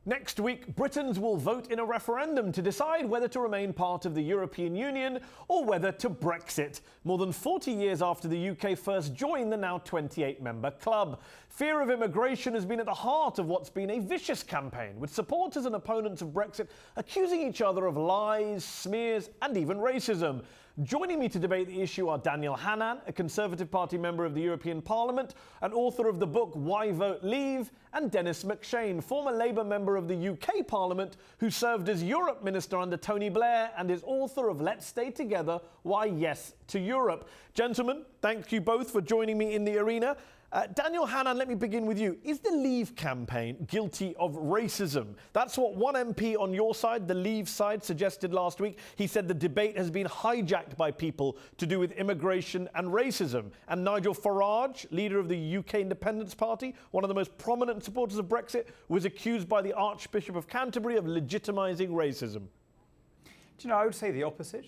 Next week, Britons will vote in a referendum to decide whether to remain part of the European Union or whether to Brexit, more than 40 years after the UK first joined the now 28-member club. Fear of immigration has been at the heart of what's been a vicious campaign, with supporters and opponents of Brexit accusing each other of lies, smears and even racism. Joining me to debate the issue are Daniel Hannan, a Conservative Party member of the European Parliament and author of the book Why Vote Leave, and Denis MacShane, former Labour member of the UK Parliament who served as Europe Minister under Tony Blair and is author of Let's Stay Together, Why Yes to Europe. Gentlemen, thank you both for joining me in the arena. Daniel Hannan, let me begin with you. Is the Leave campaign guilty of racism? That's what one MP on your side, the Leave side, suggested last week. He said the debate has been hijacked by people to do with immigration and racism. And Nigel Farage, leader of the UK Independence Party, one of the most prominent supporters of Brexit, was accused by the Archbishop of Canterbury of legitimising racism. Do you know, I would say the opposite.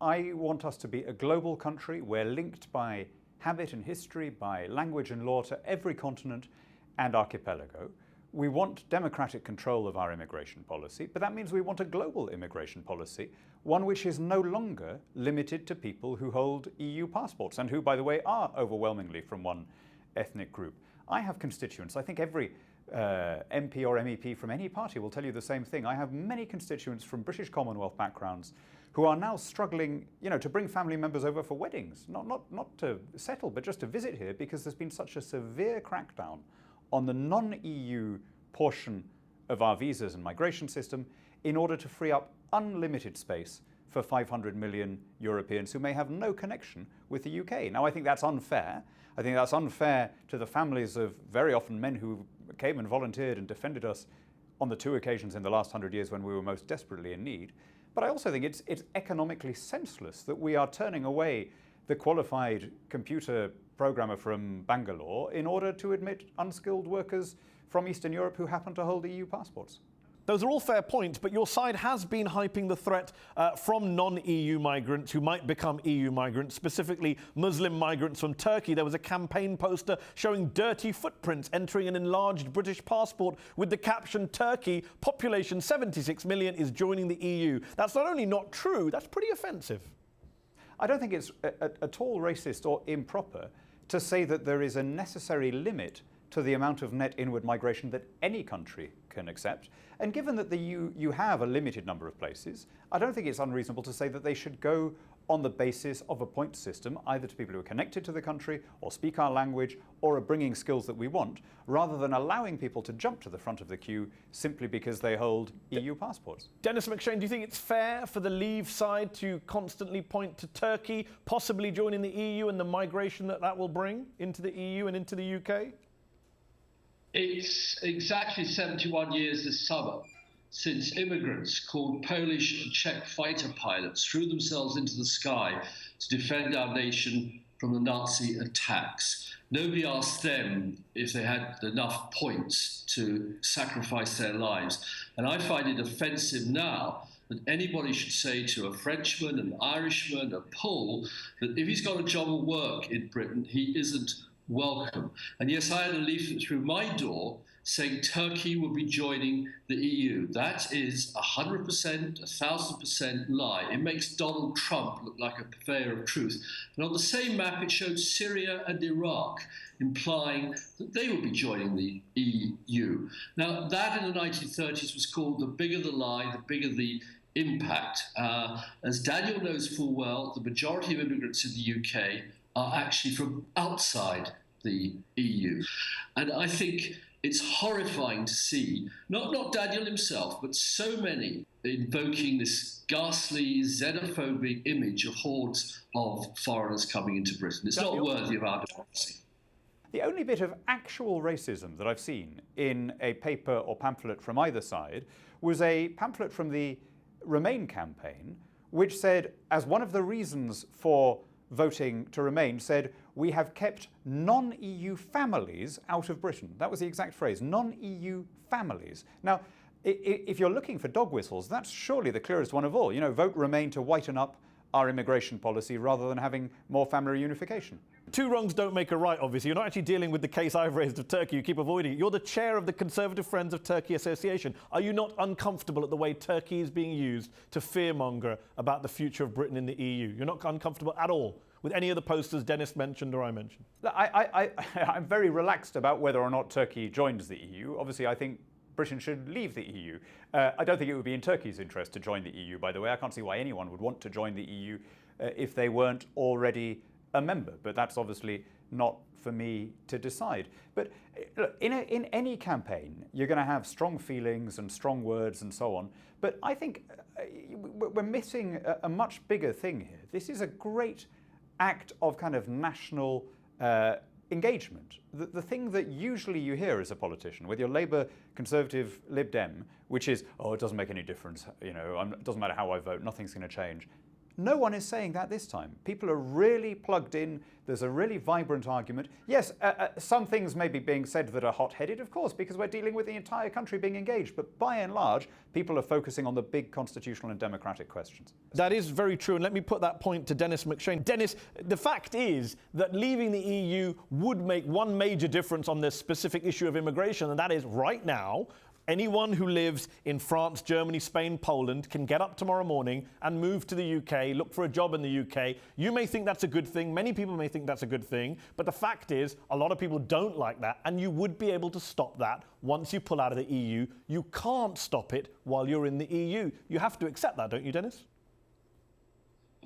I want us to be a global country. We're linked by habit and history, by language and law to every continent and archipelago. We want democratic control of our immigration policy, but that means we want a global immigration policy, one which is no longer limited to people who hold EU passports and who, by the way, are overwhelmingly from one ethnic group. I have constituents, I think every MP or MEP from any party will tell you the same thing. I have many constituents from British Commonwealth backgrounds who are now struggling, to bring family members over for weddings, not to settle, but just to visit here, because there's been such a severe crackdown on the non-EU portion of our visas and migration system in order to free up unlimited space for 500 million Europeans who may have no connection with the UK. Now, I think that's unfair. I think that's unfair to the families of very often men who came and volunteered and defended us on the two occasions in the last 100 years when we were most desperately in need. But I also think it's economically senseless that we are turning away the qualified computer programmer from Bangalore in order to admit unskilled workers from Eastern Europe who happen to hold EU passports. Those are all fair points, but your side has been hyping the threat from non-EU migrants who might become EU migrants, specifically Muslim migrants from Turkey. There was a campaign poster showing dirty footprints entering an enlarged British passport with the caption, "Turkey, population 76 million, is joining the EU." That's not only not true, that's pretty offensive. I don't think it's at all racist or improper to say that there is a necessary limit to the amount of net inward migration that any country can accept. And given that you have a limited number of places, I don't think it's unreasonable to say that they should go on the basis of a point system, either to people who are connected to the country or speak our language or are bringing skills that we want, rather than allowing people to jump to the front of the queue simply because they hold EU passports. Denis MacShane, do you think it's fair for the Leave side to constantly point to Turkey possibly joining the EU and the migration that will bring into the EU and into the UK? It's exactly 71 years this summer since immigrants called Polish and Czech fighter pilots threw themselves into the sky to defend our nation from the Nazi attacks. Nobody asked them if they had enough points to sacrifice their lives. And I find it offensive now that anybody should say to a Frenchman, an Irishman, a Pole, that if he's got a job or work in Britain, he isn't welcome. And yes, I had a leaflet through my door saying Turkey will be joining the EU. That is 100%, 1,000% lie. It makes Donald Trump look like a purveyor of truth. And on the same map, it showed Syria and Iraq, implying that they would be joining the EU. Now, that in the 1930s was called the bigger the lie, the bigger the impact. As Daniel knows full well, the majority of immigrants in the UK are actually from outside the EU. And I think it's horrifying to see, not Daniel himself, but so many invoking this ghastly xenophobic image of hordes of foreigners coming into Britain. It's not worthy of our democracy. The only bit of actual racism that I've seen in a paper or pamphlet from either side was a pamphlet from the Remain campaign, which said, as one of the reasons for voting to remain, said, we have kept non-EU families out of Britain. That was the exact phrase, non-EU families. Now, if you're looking for dog whistles, that's surely the clearest one of all. Vote Remain to whiten up our immigration policy rather than having more family reunification. Two wrongs don't make a right, obviously. You're not actually dealing with the case I've raised of Turkey. You keep avoiding it. You're the chair of the Conservative Friends of Turkey Association. Are you not uncomfortable at the way Turkey is being used to fearmonger about the future of Britain in the EU? You're not uncomfortable at all with any of the posters Denis mentioned or I mentioned? I'm very relaxed about whether or not Turkey joins the EU. Obviously, I think Britain should leave the EU. I don't think it would be in Turkey's interest to join the EU, by the way. I can't see why anyone would want to join the EU if they weren't already a member, but that's obviously not for me to decide. But look, in any campaign, you're going to have strong feelings and strong words and so on. But I think we're missing a much bigger thing here. This is a great act of kind of national engagement. The thing that usually you hear as a politician, with your Labour, Conservative, Lib Dem, which is, oh, it doesn't make any difference, it doesn't matter how I vote, nothing's going to change. No one is saying that this time. People are really plugged in. There's a really vibrant argument. Yes, some things may be being said that are hot-headed, of course, because we're dealing with the entire country being engaged. But by and large, people are focusing on the big constitutional and democratic questions. That is very true. And let me put that point to Denis MacShane. Denis, the fact is that leaving the EU would make one major difference on this specific issue of immigration, and that is right now, anyone who lives in France, Germany, Spain, Poland can get up tomorrow morning and move to the UK, look for a job in the UK. You may think that's a good thing. Many people may think that's a good thing. But the fact is, a lot of people don't like that. And you would be able to stop that once you pull out of the EU. You can't stop it while you're in the EU. You have to accept that, don't you, Denis?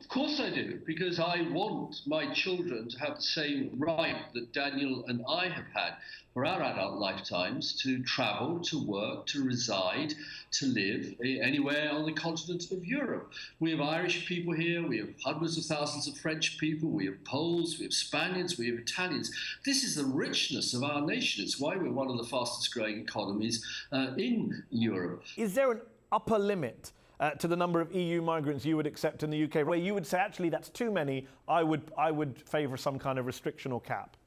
Of course I do, because I want my children to have the same right that Daniel and I have had for our adult lifetimes to travel, to work, to reside, to live anywhere on the continent of Europe. We have Irish people here, we have hundreds of thousands of French people, we have Poles, we have Spaniards, we have Italians. This is the richness of our nation. It's why we're one of the fastest growing economies in Europe. Is there an upper limit to the number of EU migrants you would accept in the UK, where you would say, actually, that's too many, I would favour some kind of restriction or cap?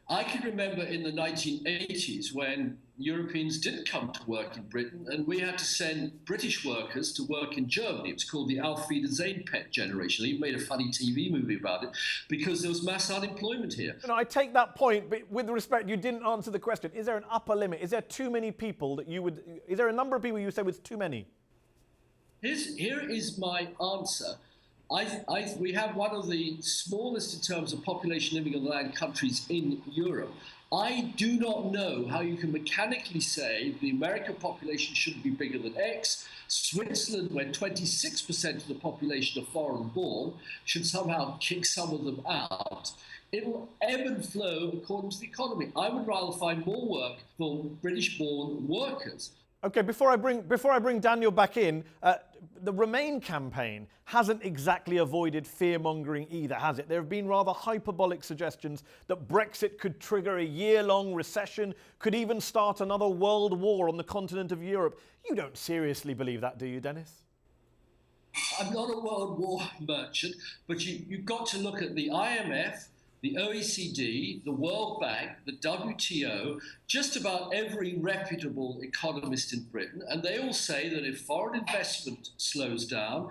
I can remember in the 1980s when Europeans didn't come to work in Britain and we had to send British workers to work in Germany. It was called the Auf Wiedersehen pet generation. They even made a funny TV movie about it because there was mass unemployment here. I take that point, but with respect, you didn't answer the question. Is there an upper limit? Is there too many people that you would... Is there a number of people you say was too many? Here is my answer. We have one of the smallest in terms of population living on the land countries in Europe. I do not know how you can mechanically say the American population shouldn't be bigger than X. Switzerland, where 26% of the population are foreign born, should somehow kick some of them out. It will ebb and flow according to the economy. I would rather find more work for British-born workers. OK, before I bring Daniel back in, the Remain campaign hasn't exactly avoided fear-mongering either, has it? There have been rather hyperbolic suggestions that Brexit could trigger a year-long recession, could even start another world war on the continent of Europe. You don't seriously believe that, do you, Denis? I'm not a world war merchant, but you've got to look at the IMF, the OECD, the World Bank, the WTO, just about every reputable economist in Britain, and they all say that if foreign investment slows down,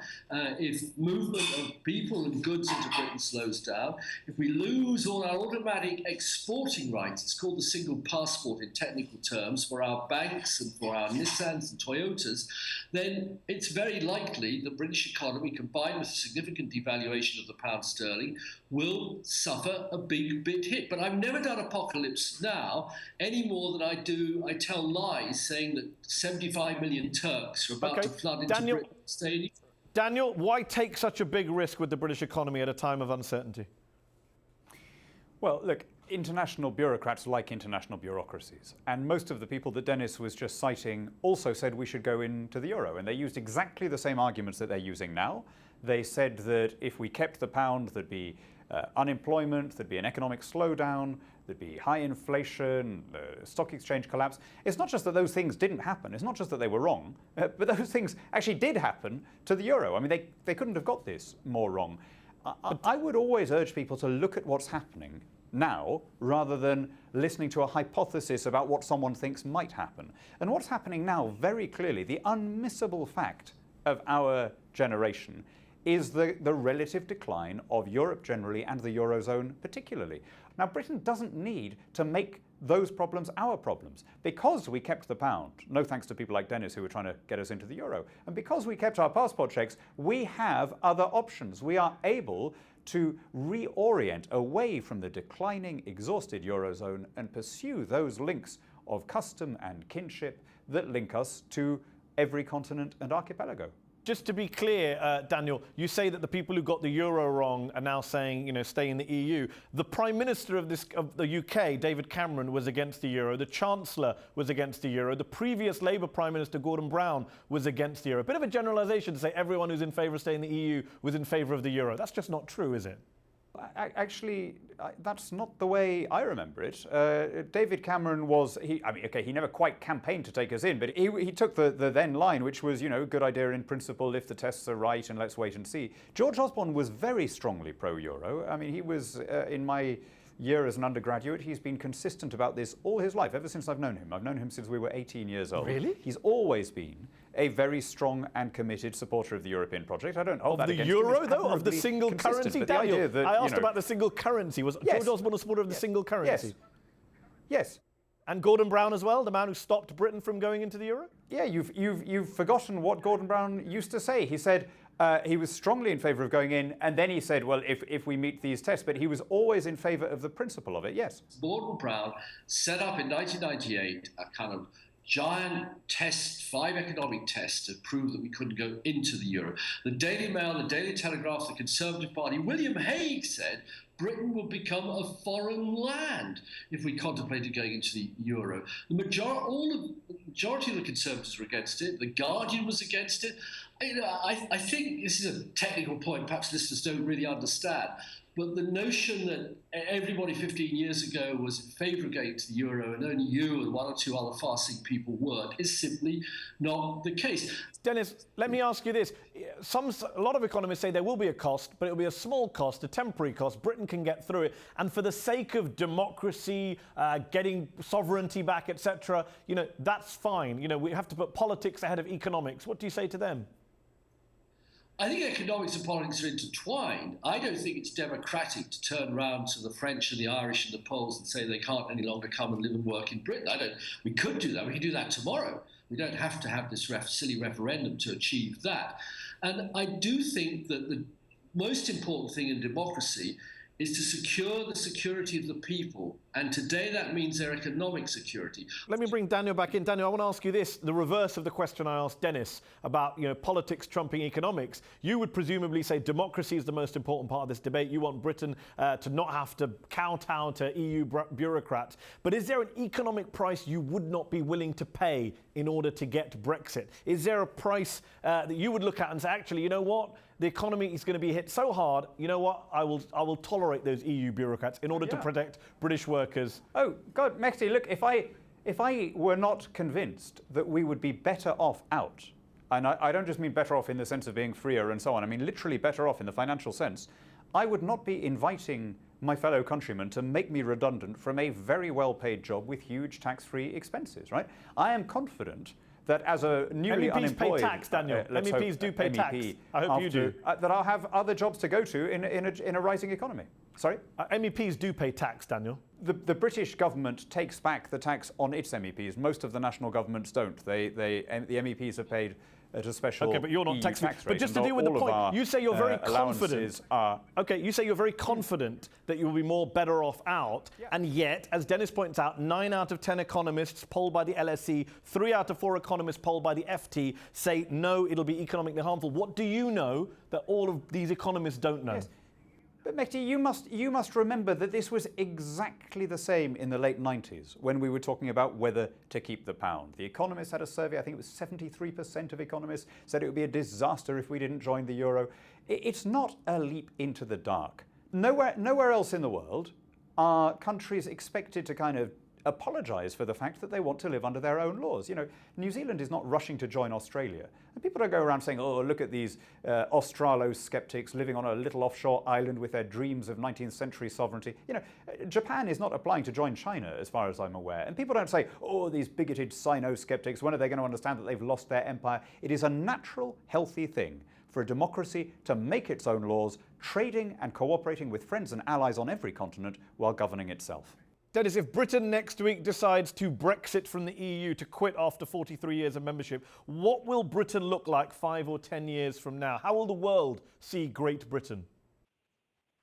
if movement of people and goods into Britain slows down, if we lose all our automatic exporting rights, it's called the single passport in technical terms, for our banks and for our Nissans and Toyotas, then it's very likely the British economy, combined with a significant devaluation of the pound sterling, will suffer a big hit. But I've never done apocalypse now any more than I tell lies saying that 75 million Turks are about to flood into Britain. Daniel, why take such a big risk with the British economy at a time of uncertainty? Well, look, international bureaucrats like international bureaucracies. And most of the people that Denis was just citing also said we should go into the euro. And they used exactly the same arguments that they're using now. They said that if we kept the pound, there'd be unemployment, there'd be an economic slowdown, there'd be high inflation, stock exchange collapse. It's not just that those things didn't happen. It's not just that they were wrong, but those things actually did happen to the euro. I mean, they couldn't have got this more wrong. I would always urge people to look at what's happening now rather than listening to a hypothesis about what someone thinks might happen. And what's happening now, very clearly, the unmissable fact of our generation is the relative decline of Europe generally and the Eurozone particularly. Now, Britain doesn't need to make those problems our problems. Because we kept the pound, no thanks to people like Denis who were trying to get us into the euro, and because we kept our passport checks, we have other options. We are able to reorient away from the declining, exhausted Eurozone and pursue those links of custom and kinship that link us to every continent and archipelago. Just to be clear, Daniel, you say that the people who got the euro wrong are now saying, stay in the EU. The Prime Minister of the UK, David Cameron, was against the euro. The Chancellor was against the euro. The previous Labour Prime Minister, Gordon Brown, was against the euro. A bit of a generalisation to say everyone who's in favour of staying in the EU was in favour of the euro. That's just not true, is it? Actually, that's not the way I remember it. David Cameron was, he never quite campaigned to take us in, but he took the then line, which was, good idea in principle if the tests are right and let's wait and see. George Osborne was very strongly pro-Euro. I mean, he was, in my year as an undergraduate, he's been consistent about this all his life, ever since I've known him. I've known him since we were 18 years old. Really? He's always been a very strong and committed supporter of the European project. I don't hold that against him. Of the euro, though? Of the single currency? Daniel, I asked about the single currency. Was yes. George Osborne a supporter of the single currency? Yes. And Gordon Brown as well, the man who stopped Britain from going into the euro? Yeah, you've forgotten what Gordon Brown used to say. He said he was strongly in favour of going in, and then he said, well, if we meet these tests, but he was always in favour of the principle of it, yes. Gordon Brown set up in 1998 a kind of giant test, 5 economic tests to prove that we couldn't go into the euro. The Daily Mail, the Daily Telegraph, the Conservative Party, William Hague said Britain would become a foreign land if we contemplated going into the euro. The majority of the Conservatives were against it. The Guardian was against it. I think this is a technical point perhaps listeners don't really understand. But the notion that everybody 15 years ago was in favour of going to the euro and only you and 1 or 2 other far-seeing people weren't is simply not the case. Dennis, let me ask you this. A lot of economists say there will be a cost, but it will be a small cost, a temporary cost. Britain can get through it. And for the sake of democracy, getting sovereignty back, etc., that's fine. We have to put politics ahead of economics. What do you say to them? I think economics and politics are intertwined. I don't think it's democratic to turn around to the French and the Irish and the Poles and say they can't any longer come and live and work in Britain. We could do that. We could do that tomorrow. We don't have to have this silly referendum to achieve that. And I do think that the most important thing in democracy is to secure the security of the people. And today that means their economic security. Let me bring Daniel back in. Daniel, I want to ask you this, the reverse of the question I asked Dennis about politics trumping economics. You would presumably say democracy is the most important part of this debate. You want Britain to not have to kowtow to EU bureaucrats. But is there an economic price you would not be willing to pay in order to get Brexit? Is there a price that you would look at and say, actually, you know what? The economy is going to be hit so hard, you know what? I will tolerate those EU bureaucrats in order to protect British workers. Oh, God, Mehdi, look, if I were not convinced that we would be better off out, and I don't just mean better off in the sense of being freer and so on, I mean literally better off in the financial sense, I would not be inviting my fellow countrymen to make me redundant from a very well-paid job with huge tax-free expenses, right? I am confident that as a newly unemployed... MEPs pay tax, Daniel. MEPs do pay tax. I hope you do. That I'll have other jobs to go to in a rising economy. Sorry? MEPs do pay tax, Daniel. The British government takes back the tax on its MEPs. Most of the national governments don't. The MEPs are paid at a special but you're not EU tax rate. But just to deal with the point, you say you're very confident. You say you're very confident that you will be more better off out, and yet, as Dennis points out, 9 out of 10 economists polled by the LSE, 3 out of 4 economists polled by the FT say no, it'll be economically harmful. What do you know that all of these economists don't know? Yes. But Mehdi, you must remember that this was exactly the same in the late 90s when we were talking about whether to keep the pound. The Economist had a survey, I think it was 73% of economists said it would be a disaster if we didn't join the euro. It's not a leap into the dark. Nowhere else in the world are countries expected to kind of apologise for the fact that they want to live under their own laws. New Zealand is not rushing to join Australia. And people don't go around saying, oh, look at these Australo-skeptics living on a little offshore island with their dreams of 19th century sovereignty. Japan is not applying to join China, as far as I'm aware. And people don't say, oh, these bigoted Sino-skeptics, when are they going to understand that they've lost their empire? It is a natural, healthy thing for a democracy to make its own laws, trading and cooperating with friends and allies on every continent while governing itself. Dennis, if Britain next week decides to Brexit from the EU, to quit after 43 years of membership, what will Britain look like 5 or 10 years from now? How will the world see Great Britain?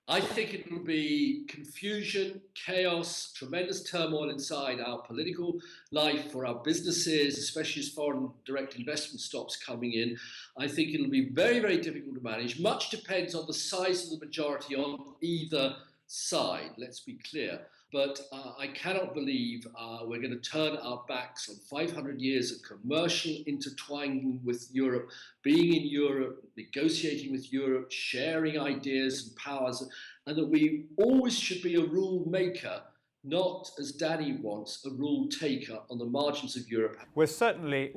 I think it will be confusion, chaos, tremendous turmoil inside our political life for our businesses, especially as foreign direct investment stops coming in. I think it'll be very, very difficult to manage. Much depends on the size of the majority on either side, let's be clear. But I cannot believe we're going to turn our backs on 500 years of commercial intertwining with Europe, being in Europe, negotiating with Europe, sharing ideas and powers, and that we always should be a rule maker, not, as Danny wants, a rule taker on the margins of Europe. We're certainly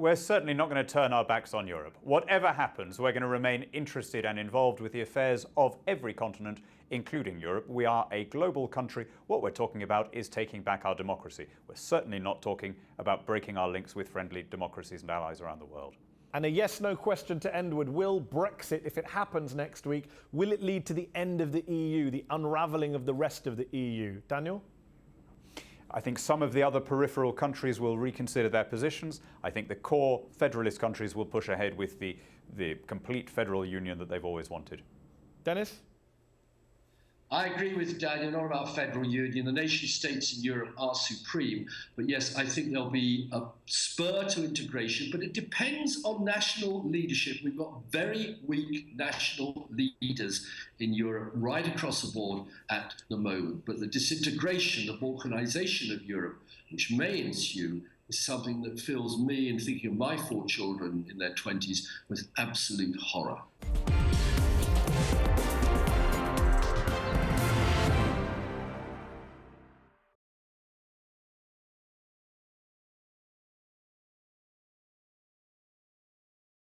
not going to turn our backs on Europe. Whatever happens, we're going to remain interested and involved with the affairs of every continent, including Europe. We are a global country. What we're talking about is taking back our democracy. We're certainly not talking about breaking our links with friendly democracies and allies around the world. And a yes-no question to end with. Will Brexit, if it happens next week, will it lead to the end of the EU, the unravelling of the rest of the EU? Daniel? I think some of the other peripheral countries will reconsider their positions. I think the core federalist countries will push ahead with the complete federal union that they've always wanted. Dennis? I agree with Daniel, not about federal union. The nation states in Europe are supreme. But yes, I think there'll be a spur to integration, but it depends on national leadership. We've got very weak national leaders in Europe right across the board at the moment. But the disintegration, the balkanization of Europe, which may ensue, is something that fills me, in thinking of my 4 children in their 20s, with absolute horror.